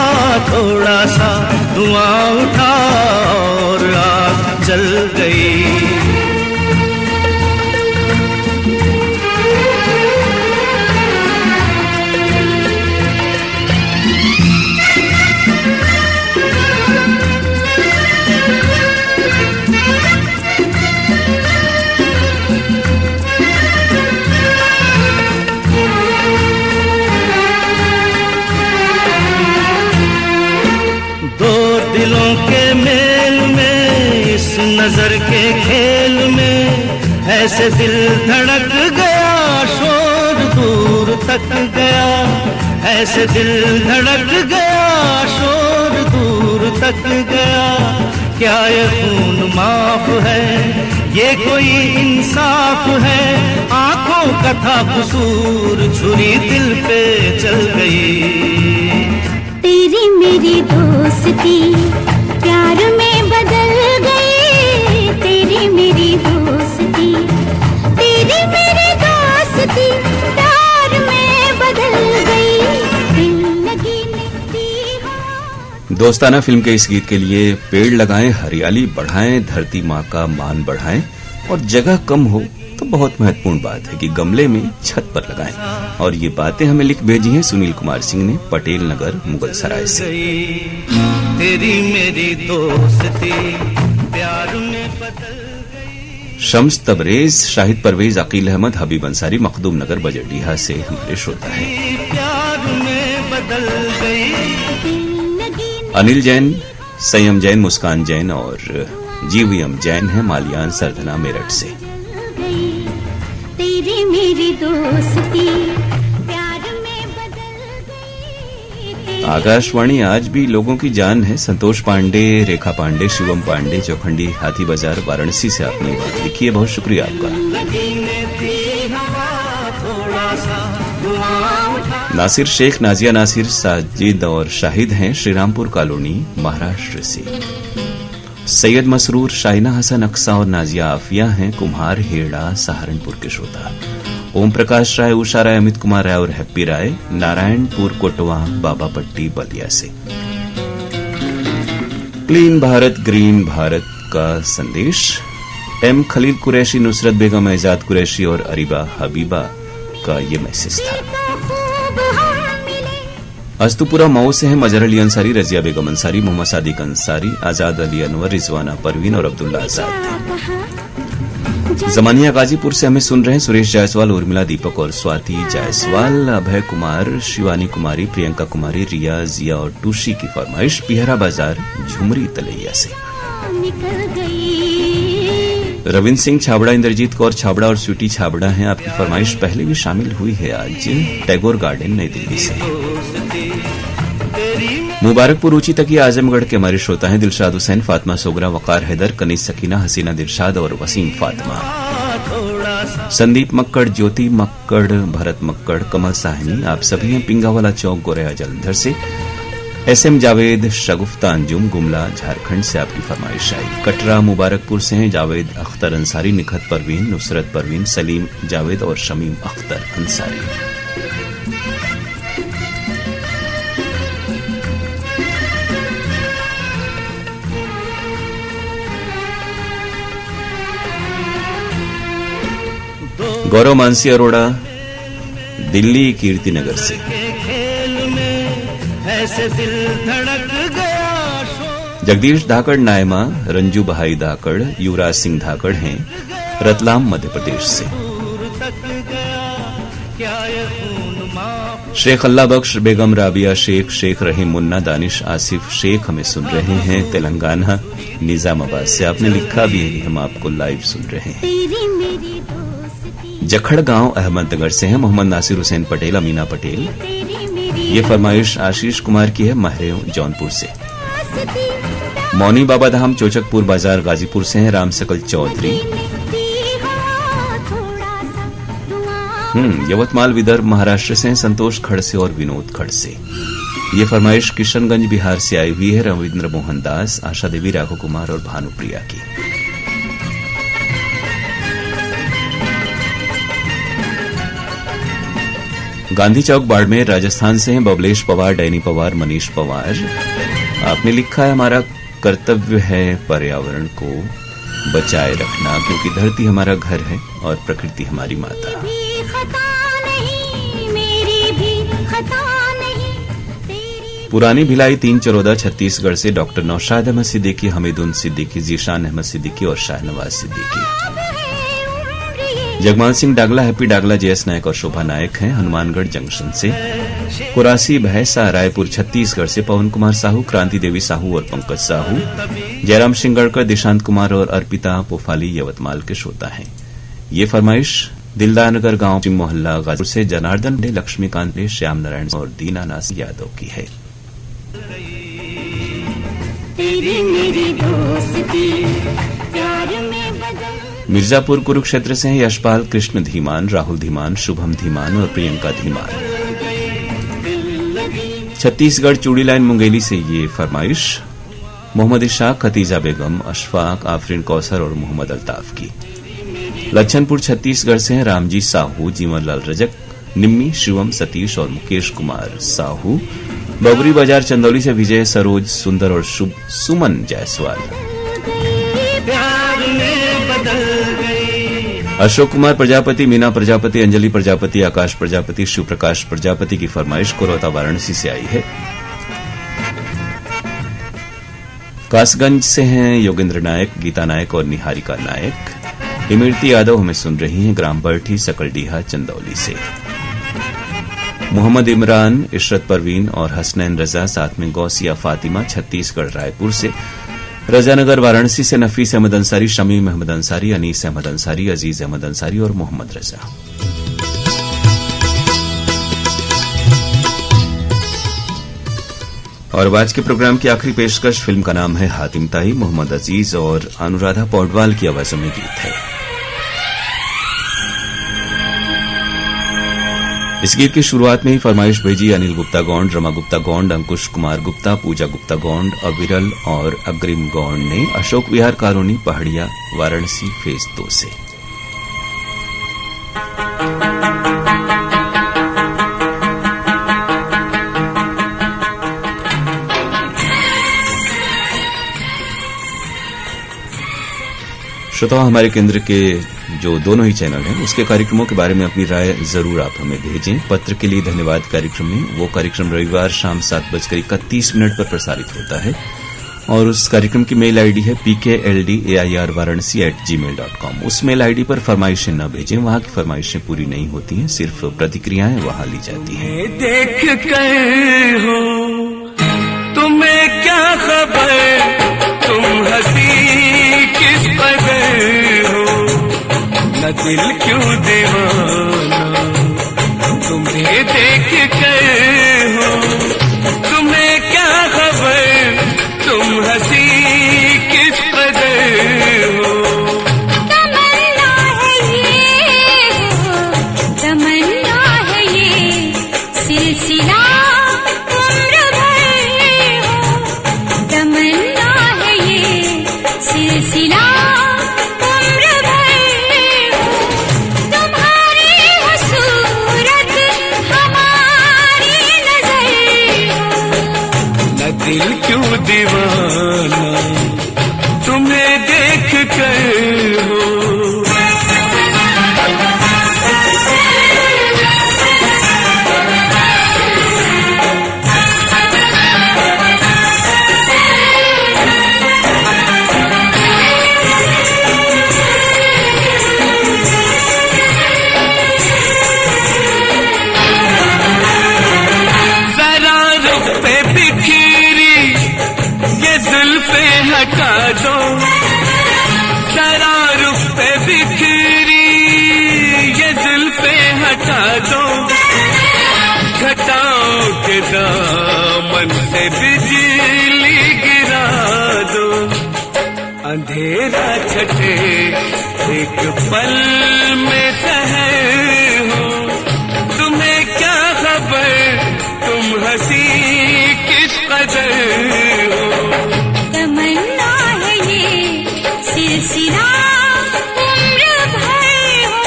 थोड़ा सा धुआं उठा और आग जल गई। दिलों के मेल में, इस नजर के खेल में, ऐसे दिल धड़क गया, शोर दूर तक गया। ऐसे दिल धड़क गया, शोर दूर तक गया। क्या ये खून माफ है, ये कोई इंसाफ है। आंखों का था कसूर, छुरी दिल पे चल गई। तेरी मेरी दोस्ती प्यार में बदल गई। तेरी मेरी दोस्ती, तेरी मेरी दोस्ती प्यार में बदल गई। दिल लगी ने दी हवा। दोस्ताना फिल्म के इस गीत के लिए पेड़ लगाएं, हरियाली बढ़ाएं, धरती माँ का मान बढ़ाएं और जगह कम हो तो बहुत महत्वपूर्ण बात है कि गमले में छत पर लगाएं। और ये बातें हमें लिख भेजी हैं सुनील कुमार सिंह ने, पटेल नगर, मुगल सराय से। तेरी मेरी दोस्ती प्यार में बदल गई। शम्स तबरेज, शाहिद परवेज, अकील अहमद, हबीब अंसारी, मखदूम नगर, बजटिया से हमारे श्रोता हैं। प्यार में बदल गई। अनिल जैन, संयम जैन, मुस्कान जैन और जीवीएम जैन है मालियान सरधना मेरठ से। तेरी मेरी दोस्ती प्यार में बदल गई। आकाशवाणी आज भी लोगों की जान है। संतोष पांडे, रेखा पांडे, शिवम पांडे, चौखंडी हाथी बाजार, वाराणसी से आपने बात लिखी है, बहुत शुक्रिया आपका। नासिर शेख, नाजिया नासिर, साजिद और शाहिद हैं श्रीरामपुर कॉलोनी, महाराष्ट्र से। सैयद मसरूर, शाइना हसन अक्सा और नाजिया आफिया हैं कुम्हार हेड़ा, सहारनपुर के श्रोता। ओम प्रकाश राय, उषा राय, अमित कुमार राय और हैप्पी राय, नारायणपुर कोटवा, बाबा पट्टी, बलिया से। क्लीन भारत, ग्रीन भारत का संदेश। एम खलील कुरैशी, नुसरत बेगम, एजाद कुरैशी और अरीबा हबीबा का ये मैसेज था। अस्तुपुरा मऊ से हैं मजहर अली अंसारी, रजिया बेगम अंसारी, मोहम्मद सादिक अंसारी, आजाद अली अनवर, रिजवाना परवीन और अब्दुल्ला आजाद थे। जमानिया गाजीपुर से हमें सुन रहे हैं सुरेश जायसवाल, उर्मिला, दीपक और स्वाति जायसवाल, अभय कुमार, शिवानी कुमारी, प्रियंका कुमारी, रिया, जिया और टूशी की फरमाइश पिहरा बाजार, झुमरी तलैया से। रविंद्र सिंह छाबड़ा, इंद्रजीत कौर छाबड़ा और स्वीटी छाबड़ा हैं। आपकी फरमाइश पहले भी शामिल हुई है आज टैगोर गार्डन नई दिल्ली से। मुबारकपुर ऊंची तकी आजमगढ़ के हमारे श्रोता हैं दिलशाद हुसैन, फातिमा सोगरा, वकार हैदर, कनीज सकीना, हसीना दिलशाद और वसीम फातिमा। संदीप मक्कड़, ज्योति मक्कड़, भरत मक्कड़, कमल साहनी, आप सभी हैं पिंगावाला चौक, गोरेया जलंधर से। एसएम जावेद, शगुफ्ता अंजुम, गुमला झारखंड से आपकी फरमाइश आई। कटरा मुबारकपुर से हैं जावेद अख्तर अंसारी, निखत परवीन, नुसरत परवीन, सलीम जावेद और शमीम अख्तर अंसारी। गौरव मानसी अरोड़ा, दिल्ली कीर्तिनगर से। जगदीश धाकड़, नायमा, रंजू बहाई धाकड़, युवराज सिंह धाकड़ हैं रतलाम मध्य प्रदेश से। शेख अल्लाह बख्श, बेगम राबिया शेख, शेख रहीम मुन्ना, दानिश आसिफ शेख हमें सुन रहे हैं तेलंगाना निजामाबाद से। आपने लिखा भी है कि हम आपको लाइव सुन रहे हैं। जखड़ गांव अहमदनगर से हैं मोहम्मद नासिर हुसैन पटेल, अमीना पटेल। ये फरमाइश आशीष कुमार की है महरेव जौनपुर से। मौनी बाबा धाम, चोचकपुर बाजार, गाजीपुर से हैं राम सकल चौधरी। यवतमाल विदर्भ महाराष्ट्र से हैं संतोष खड़से और विनोद खड़से। ये फरमाइश किशनगंज बिहार से आई हुई है रविंद्र मोहन दास, आशा देवी, राघव कुमार और भानुप्रिया की। गांधी चौक बाड़मेर राजस्थान से हैं बबलेश पवार, डैनी पवार, मनीष पवार। आपने लिखा है हमारा कर्तव्य है पर्यावरण को बचाए रखना, क्योंकि धरती हमारा घर है और प्रकृति हमारी माता। पुरानी भिलाई 3 चरौदा छत्तीसगढ़ से डॉक्टर नौशाद अहमद सिद्दीकी, हमीदुन सिद्दीकी, जीशान अहमद सिद्दीकी और शाहनवाज सिद्दीकी। जगमाल सिंह डागला, हैप्पी डागला, जेएस नायक और शोभा नायक हैं हनुमानगढ़ जंक्शन से। कुरासी भैंसा, रायपुर छत्तीसगढ़ से पवन कुमार साहू, क्रांति देवी साहू और पंकज साहू। जयराम सिंगड़कर, दिशांत कुमार और अर्पिता पोफाली यवतमाल के श्रोता हैं। ये फरमाइश दिलदारनगर गांव मोहल्ला गाजीपुर से जनार्दन ने, लक्ष्मीकांत ने, श्याम नारायण और दीनानाथ यादव की है। तेरी मेरी दोस्ती प्यार में बदल। मिर्जापुर कुरुक्षेत्र से हैं यशपाल, कृष्ण धीमान, राहुल धीमान, शुभम धीमान और प्रियंका धीमान। छत्तीसगढ़ चूड़ी लाइन मुंगेली से ये फरमाइश मोहम्मद इशाक, खतीजा बेगम, अशफाक, आफरीन कौसर और मोहम्मद अल्ताफ की। लच्छनपुर छत्तीसगढ़ से हैं रामजी साहू, जीवनलाल रजक, निम्मी, शिवम, सतीश और मुकेश कुमार साहू। बबरी बाजार चंदौली से विजय, सरोज, सुंदर और शुभ सुमन जायसवाल। अशोक कुमार प्रजापति, मीना प्रजापति, अंजलि प्रजापति, आकाश प्रजापति, शिव प्रकाश प्रजापति की फरमाइश कोरोता वाराणसी से आई है। कासगंज से हैं योगेंद्र नायक, गीता नायक और निहारिका नायक। इमरती यादव हमें सुन रही हैं ग्राम बरठी, सकलडीहा, चंदौली से। मोहम्मद इमरान, इशरत परवीन और हसनैन रजा, साथ में गौसिया फातिमा, छत्तीसगढ़ रायपुर से। रजानगर वाराणसी से नफीस अहमद अंसारी, शमीम अहमद अंसारी, अनीस अहमद अंसारी, अजीज अहमद अंसारी और मोहम्मद रजा। और आज के प्रोग्राम की आखिरी पेशकश फिल्म का नाम है हातिम ताई, मोहम्मद अजीज और अनुराधा पौडवाल की आवाजों में गीत है। इस गीत की शुरुआत में ही फरमाइश भेजी अनिल गुप्ता गौंड, रमा गुप्ता गौंड, अंकुश कुमार गुप्ता, पूजा गुप्ता गौंड, अविरल और अग्रिम गौंड ने अशोक विहार कॉलोनी, पहाड़िया, वाराणसी फेज 2 से। श्रोताओं, हमारे केंद्र के जो दोनों ही चैनल हैं उसके कार्यक्रमों के बारे में अपनी राय जरूर आप हमें भेजें। पत्र के लिए धन्यवाद कार्यक्रम में, वो कार्यक्रम रविवार शाम 7:31 पर प्रसारित होता है और उस कार्यक्रम की मेल आईडी है pkldair@gmail.com। उस मेल आईडी पर फरमाइशें न भेजें, वहां की फरमाइशें पूरी नहीं होती हैं, सिर्फ प्रतिक्रियाएं वहां ली जाती हैं। देख कर हो तुम्हें क्या खबर, तुम हंसी किस कदर हो। न दिल क्यों दीवाना तुम्हें देख कर हो, तुम्हें क्या खबर तुम हंसी किस कदर हो। तमन्ना है ये हो, तमन्ना है ये सिलसिला उम्र भर हो, तमन्ना है ये सिलसिला उम्र भर हो। तुम्हारी हो सूरत हमारी नजर हो, न दिल क्यों दीवाना तुम्हें देख कर हो। जरा रुख पे बिखरी ये जुल्फे हटा दो, जरा रुख पे बिखरी ये जुल्फे हटा दो, घटाओ के दामन से बिजली गिरा दो। अंधेरा छटे एक पल में शहर हो, तुम्हें क्या खबर तुम हंसी किस कदर हो। तमन्ना है ये सिलसिला उम्र भर हो,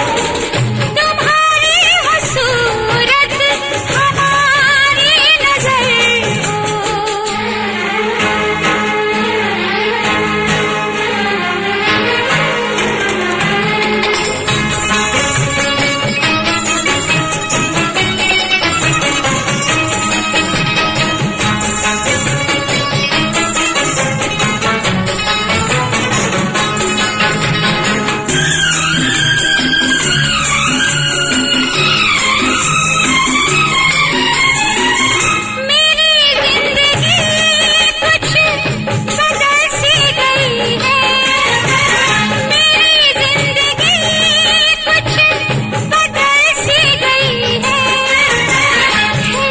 तुम्हारी हो सूरत हमारी नजर हो। मेरी जिंदगी कुछ बदल सी गई है, मेरी जिंदगी कुछ बदल सी गई है।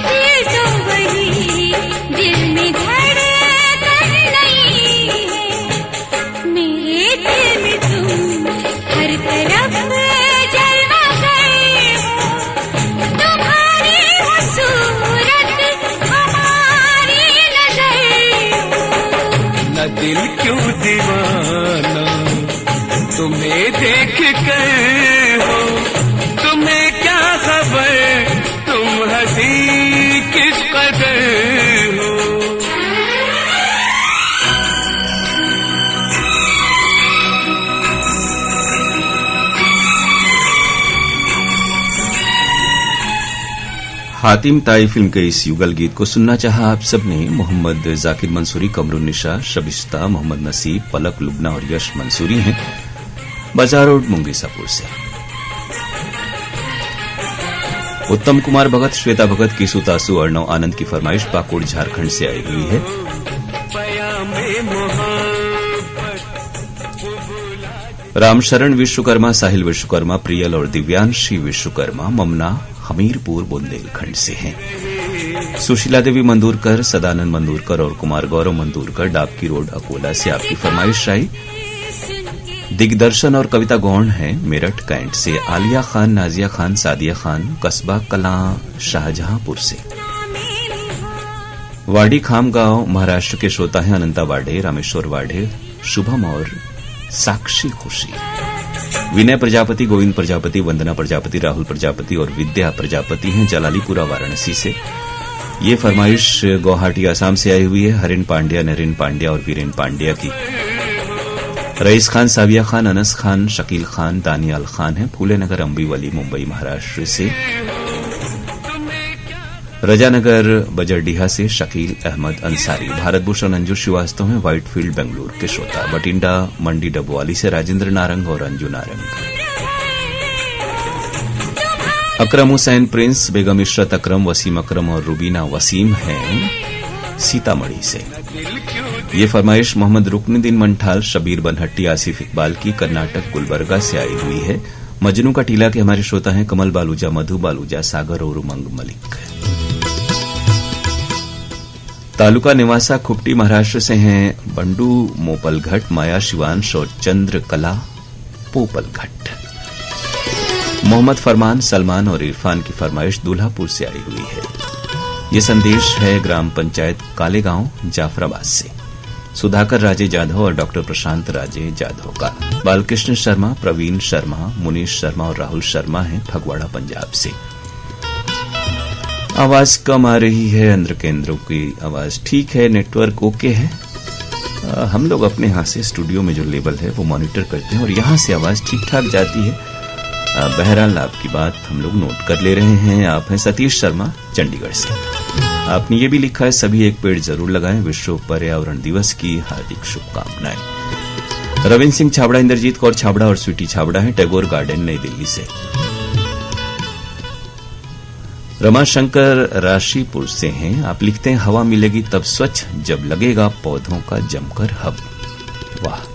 दिल तो वही दिल में धड़कन नहीं है, मेरे दिल में तुम हर तरफ जलवा गए हो, तुम्हारी हो सूरत हमारी नजर हो। न दिल क्यों दीवाना तुम्हें देख कर हो, तुम्हें क्या खबर तुम हंसी किस कदर हो। हातिम ताई फिल्म के इस युगल गीत को सुनना चाहा आप सबने। मोहम्मद जाकिर मंसूरी, कमरुन्निसा, शबिस्ता, मोहम्मद नसीब, पलक लुबना और यश मंसूरी हैं बाजार रोड मुंगीसापुर से। उत्तम कुमार भगत, श्वेता भगत, किसु तासु, अर्णव आनंद की फरमाइश पाकुड़ झारखंड से आई हुई है। रामशरण विश्वकर्मा, साहिल विश्वकर्मा, प्रियल और दिव्यांशी विश्वकर्मा ममना हमीरपुर बुंदेलखंड से हैं। सुशीला देवी मंदूरकर, सदानंद मंदूरकर और कुमार गौरव मंदूरकर डाबकी रोड अकोला से आपकी फरमाइश आई। दिग्दर्शन और कविता गौण हैं मेरठ कैंट से। आलिया खान, नाजिया खान, सादिया खान, कस्बा कलां शाहजहांपुर से। वाडी खाम गांव महाराष्ट्र के श्रोता हैं अनंता वाढ़े, रामेश्वर वाढ़े, शुभम और साक्षी खुशी। विनय प्रजापति, गोविंद प्रजापति, वंदना प्रजापति, राहुल प्रजापति और विद्या प्रजापति हैं जलालीपुरा वाराणसी से। ये फरमाइश गुवाहाटी आसाम से आई हुई है। हरिन पांड्या, नरेन पांड्या और वीरेन पांड्या की। रईस खान, साविया खान, अनस खान, शकील खान, दानियाल खान हैं फूलेनगर अम्बीवली मुंबई महाराष्ट्र से। रजानगर बजरडीहा से शकील अहमद अंसारी। भारत भूषण अंजू श्रीवास्तव हैं व्हाइटफील्ड बेंगलुरु के श्रोता। बटिंडा मंडी डबवाली से राजेंद्र नारंग और अंजू नारंग। अकरम हुसैन प्रिंस, बेगम इशरत अकरम, वसीम अकरम और रुबीना वसीम हैं सीतामढ़ी से। ये फरमाइश मोहम्मद रुकनुद्दीन मंठाल, शबीर बनहट्टी, आसिफ इकबाल की कर्नाटक गुलबर्गा से आई हुई है। मजनू का टीला के हमारे श्रोता हैं कमल बालूजा, मधु बालूजा, सागर और उमंग मलिक। तालुका निवासा खुपटी महाराष्ट्र से हैं बंडू मोपलघट, माया शिवांश और चंद्र कला पोपलघट। मोहम्मद फरमान, सलमान और इरफान की फरमाइश दूल्हापुर से आई हुई है। ये संदेश है ग्राम पंचायत कालेगांव जाफराबाद से सुधाकर राजे जाधव और डॉक्टर प्रशांत राजे जाधव का। बालकृष्ण शर्मा, प्रवीण शर्मा, मुनीश शर्मा और राहुल शर्मा हैं फगवाड़ा पंजाब से। आवाज कम आ रही है, अंदर केंद्रों की आवाज ठीक है, नेटवर्क ओके है। हम लोग अपने यहां से स्टूडियो में जो लेवल है वो मॉनिटर करते हैं और यहां से आवाज ठीक ठाक जाती है। बहरहाल आपकी बात हम लोग नोट कर ले रहे हैं। आप हैं सतीश शर्मा चंडीगढ़ से। आपने ये भी लिखा है सभी एक पेड़ जरूर लगाएं, विश्व पर्यावरण दिवस की हार्दिक शुभकामनाएं। रविंद्र सिंह छाबड़ा, इंद्रजीत कौर छाबड़ा और स्वीटी छाबड़ा हैं टैगोर गार्डन नई दिल्ली से। रमाशंकर राशिपुर से हैं। आप लिखते हैं हवा मिलेगी तब स्वच्छ जब लगेगा पौधों का जमकर हब। वाह।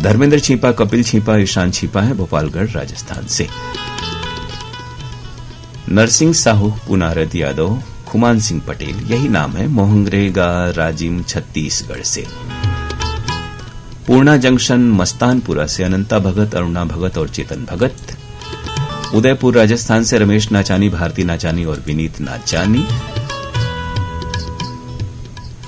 धर्मेंद्र छिपा, कपिल छिपा, ईशान छिपा है भोपालगढ़ राजस्थान से। नरसिंह साहू, पुनारद यादव, खुमान सिंह पटेल यही नाम है, मोहंगरेगा राजिम छत्तीसगढ़ से। पूर्णा जंक्शन मस्तानपुरा से अनंता भगत, अरुणा भगत और चेतन भगत। उदयपुर राजस्थान से रमेश नाचानी, भारती नाचानी और विनीत नाचानी।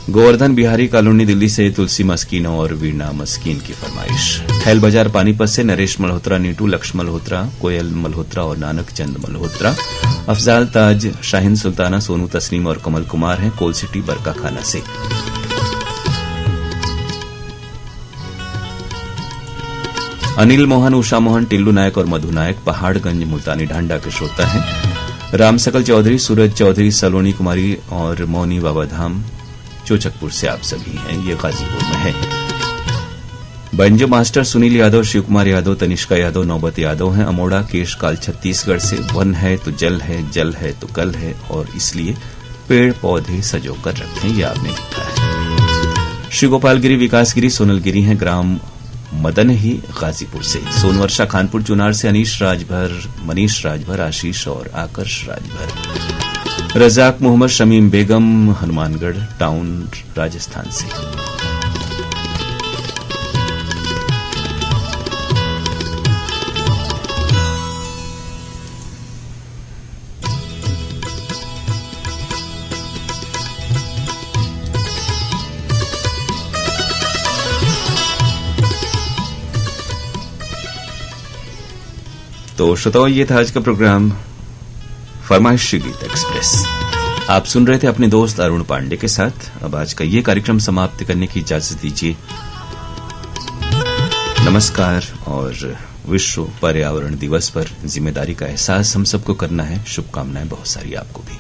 गोवर्धन बिहारी कॉलोनी दिल्ली से तुलसी मस्कीन और वीणा मस्कीन की फरमाइश। खैल बाजार पानीपत से नरेश मल्होत्रा, नीटू लक्ष मल्होत्रा, कोयल मल्होत्रा और नानक चंद मल्होत्रा। अफजाल ताज, शाहीन सुल्ताना, सोनू तस्नीम और कमल कुमार हैं कोल सिटी बरका खाना से। अनिल मोहन, उषा मोहन, टिल्लू नायक और मधु नायक पहाड़गंज मुल्तानी ढांडा के श्रोता हैं। राम सकल चौधरी, सूरज चौधरी, सलोनी कुमारी और मौनी बाबाधाम चोचकपुर से आप सभी हैं। ये गाजीपुर में है। बंजो मास्टर सुनील यादव, शिव कुमार यादव, तनिष्का यादव, नौबत यादव हैं अमोड़ा केशकाल छत्तीसगढ़ से। वन है तो जल है, जल है तो कल है और इसलिए पेड़ पौधे सजोकर रखें, ये आपने लिखा है। श्री गोपालगिरी, विकासगिरी, सोनलगिरी हैं ग्राम मदन ही गाजीपुर से। सोनवर्षा खानपुर चुनार से अनीश राजभर, मनीष राजभर, आशीष और आकर्ष राजभर। रजाक मोहम्मद, शमीम बेगम, हनुमानगढ़ टाउन राजस्थान से। तो श्रोताओं, ये था आज का प्रोग्राम फरमाइशी गीत एक्सप्रेस। आप सुन रहे थे अपने दोस्त अरुण पांडे के साथ। अब आज का ये कार्यक्रम समाप्त करने की इजाजत दीजिए। नमस्कार। और विश्व पर्यावरण दिवस पर जिम्मेदारी का एहसास हम सबको करना है। शुभकामनाएं बहुत सारी आपको भी।